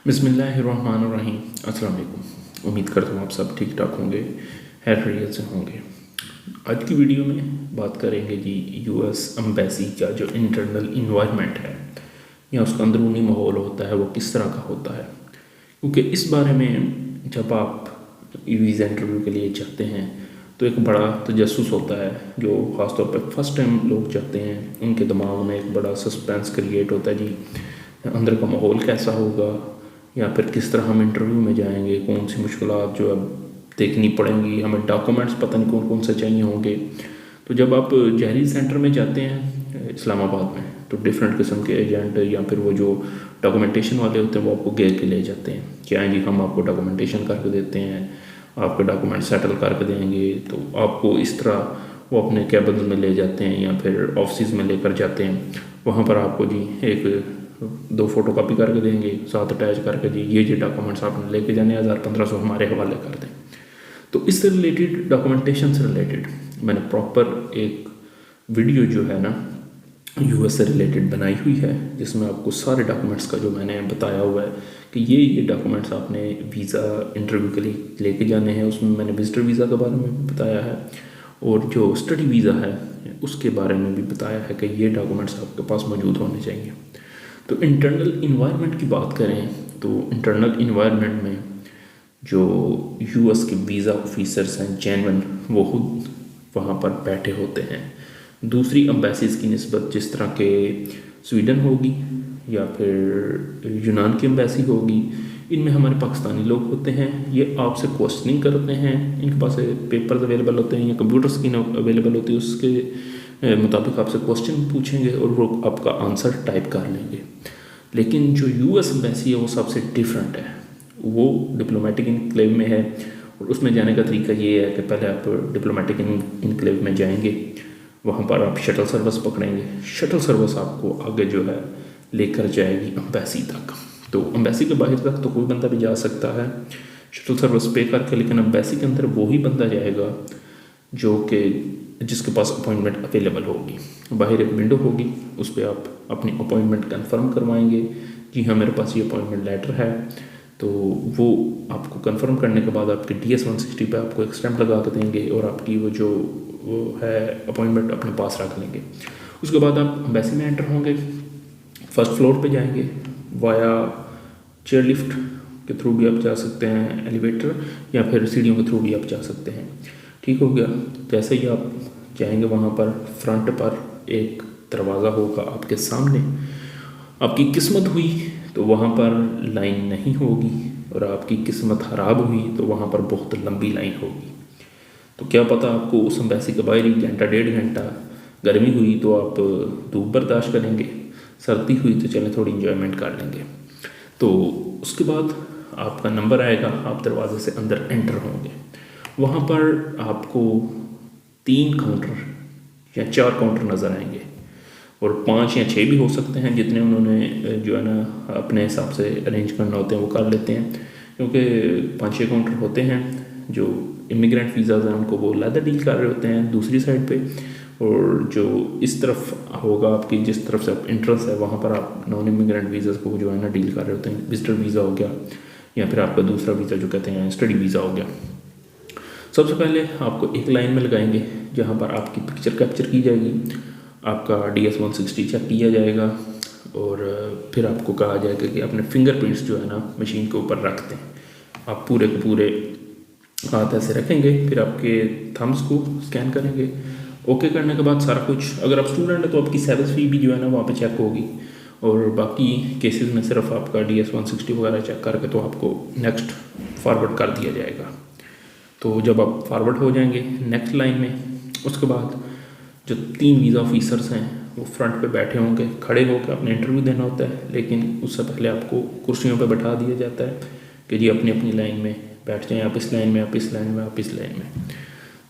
बिस्मिल्लाहिर्रहमानिर्रहीम। अस्सलाम वालेकुम। उम्मीद करता हूँ आप सब ठीक ठाक होंगे, खैरियत से होंगे। आज की वीडियो में बात करेंगे जी यूएस एम्बेसी का जो इंटरनल इन्वायरमेंट है या उसका अंदरूनी माहौल होता है वो किस तरह का होता है, क्योंकि इस बारे में जब आप वीज़ा इंटरव्यू के लिए जाते हैं तो एक बड़ा तजस्सुस होता है। जो ख़ासतौर पर फर्स्ट टाइम लोग जाते हैं उनके दिमाग में एक बड़ा सस्पेंस क्रिएट होता है जी, अंदर का माहौल कैसा होगा या फिर किस तरह हम इंटरव्यू में जाएंगे, कौन सी मुश्किलात जो अब देखनी पड़ेंगी, हमें डॉक्यूमेंट्स पता नहीं कौन कौन से चाहिए होंगे। तो जब आप जहरी सेंटर में जाते हैं इस्लामाबाद में तो डिफरेंट किस्म के एजेंट या फिर वो जो डॉक्यूमेंटेशन वाले होते हैं वो आपको घेर के ले जाते हैं कि हाँ जी हम आपको डॉक्यूमेंटेशन करके देते हैं, आपके डॉक्यूमेंट सेटल करके देंगे। तो आपको इस तरह वो अपने कैबिन में ले जाते हैं या फिर ऑफिस में लेकर जाते हैं। वहाँ पर आपको जी एक 2 फोटो कॉपी करके देंगे, साथ अटैच करके जी ये डॉक्यूमेंट्स आपने लेके जाने 1000-1500 हमारे हवाले कर दें। तो इससे रिलेटेड डॉक्यूमेंटेशन से रिलेटेड मैंने प्रॉपर एक वीडियो जो है ना यूएस से रिलेटेड बनाई हुई है, जिसमें आपको सारे डॉक्यूमेंट्स का जो मैंने बताया हुआ है कि ये डॉक्यूमेंट्स आपने वीज़ा इंटरव्यू के लिए लेके जाने हैं। उसमें मैंने विजिटर वीज़ा के बारे में भी बताया है और जो स्टडी वीज़ा है उसके बारे में भी बताया है कि ये डॉक्यूमेंट्स आपके पास मौजूद होने चाहिए। तो इंटरनल इन्वायरमेंट की बात करें तो इंटरनल इन्वायरमेंट में जो यूएस के वीज़ा ऑफिसर्स हैं जेन्युइन वो खुद वहाँ पर बैठे होते हैं। दूसरी एम्बेसीज़ की निस्बत जिस तरह के स्वीडन होगी या फिर यूनान की एम्बेसी होगी, इनमें हमारे पाकिस्तानी लोग होते हैं। ये आपसे क्वेश्चनिंग करते हैं, इनके पास पेपर्स अवेलेबल होते हैं या कंप्यूटर स्क्रीन अवेलेबल होती है, उसके मुताबिक आपसे क्वेश्चन पूछेंगे और वो आपका आंसर टाइप कर लेंगे। लेकिन जो यूएस एम्बेसी है वो सबसे डिफरेंट है, वो डिप्लोमेटिक इनक्लेव में है और उसमें जाने का तरीका ये है कि पहले आप डिप्लोमेटिक इनक्लेव में जाएंगे, वहाँ पर आप शटल सर्विस पकड़ेंगे। शटल सर्विस आपको आगे जो है लेकर जाएगी एम्बेसी तक। तो एम्बेसी के बाहर तक तो कोई बंदा भी जा सकता है शटल सर्विस पे करके, लेकिन एम्बेसी के अंदर वही बंदा जाएगा जो कि जिसके पास अपॉइंटमेंट अवेलेबल होगी। बाहर एक विंडो होगी, उस पर आप अपनी अपॉइंटमेंट कंफर्म करवाएंगे कि हाँ मेरे पास ये अपॉइंटमेंट लेटर है। तो वो आपको कंफर्म करने के बाद आपके DS-160 पे आपको एक स्टैम्प लगा के देंगे और आपकी वो है अपॉइंटमेंट अपने पास रख लेंगे। उसके बाद आप एम्बेसी में एंटर होंगे, फर्स्ट फ्लोर पे जाएंगे, वाया चेयर लिफ्ट के थ्रू भी आप जा सकते हैं, एलिवेटर या फिर सीढ़ियों के थ्रू भी आप जा सकते हैं। ठीक हो गया। जैसे ही आप जाएंगे वहाँ पर फ्रंट पर एक दरवाज़ा होगा आपके सामने। आपकी किस्मत हुई तो वहाँ पर लाइन नहीं होगी और आपकी किस्मत ख़राब हुई तो वहाँ पर बहुत लंबी लाइन होगी। तो क्या पता आपको उस एम्बेसी के बाहर 1 घंटा 1.5 घंटा, गर्मी हुई तो आप धूप बर्दाश्त करेंगे, सर्दी हुई तो चलें थोड़ी इंजॉयमेंट कर लेंगे। तो उसके बाद आपका नंबर आएगा, आप दरवाजे से अंदर एंटर होंगे। वहाँ पर आपको 3 काउंटर या 4 काउंटर नज़र आएंगे और 5 या 6 भी हो सकते हैं, जितने उन्होंने जो है ना अपने हिसाब से अरेंज करना होते हैं वो कर लेते हैं, क्योंकि 5-6 काउंटर होते हैं। जो इमिग्रेंट वीज़ाज़ हैं उनको वो अलग डील कर रहे होते हैं दूसरी साइड पे, और जो इस तरफ होगा आपकी जिस तरफ से आप इंटरेस्ट है वहाँ पर आप नॉन इमिग्रेंट वीज़ाज़ को जो है ना डील कर रहे होते हैं। विजिटर वीज़ा हो गया या फिर आपका दूसरा वीज़ा जो कहते हैं स्टडी वीज़ा हो गया। सबसे पहले आपको एक लाइन में लगाएंगे जहाँ पर आपकी पिक्चर कैप्चर की जाएगी, आपका DS-160 चेक किया जाएगा और फिर आपको कहा जाएगा कि अपने फिंगरप्रिंट्स जो है ना मशीन के ऊपर रखते हैं। आप पूरे के पूरे हाथ ऐसे रखेंगे, फिर आपके थम्स को स्कैन करेंगे। ओके करने के बाद सारा कुछ, अगर आप स्टूडेंट है तो आपकी सर्विस फी भी जो है ना वहाँ पे चेक होगी और बाकी केसेस में सिर्फ आपका DS-160 वगैरह चेक करके तो आपको नेक्स्ट फॉरवर्ड कर दिया जाएगा। तो जब आप फॉरवर्ड हो जाएंगे नेक्स्ट लाइन में, उसके बाद जो 3 वीज़ा ऑफिसर्स हैं वो फ्रंट पे बैठे होंगे, खड़े होकर अपने इंटरव्यू देना होता है, लेकिन उससे पहले आपको कुर्सियों पे बैठा दिया जाता है कि जी अपनी अपनी लाइन में बैठ जाएं, आप इस लाइन में, आप इस लाइन में, आप इस लाइन में।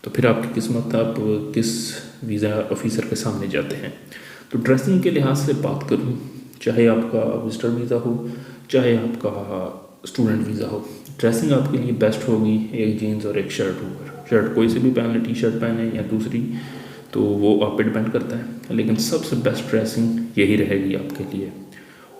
तो फिर आपकी किस्मत, आप किस वीज़ा ऑफिसर के सामने जाते हैं। तो ड्रेसिंग के लिहाज से बात करूँ, चाहे आपका विजिटर वीज़ा हो चाहे आपका स्टूडेंट वीज़ा हो, ड्रेसिंग आपके लिए बेस्ट होगी एक जीन्स और एक शर्ट होकर। शर्ट कोई से भी पहन लें, T-शर्ट पहने या दूसरी, तो वो आप पे डिपेंड करता है, लेकिन सबसे बेस्ट ड्रेसिंग यही रहेगी आपके लिए।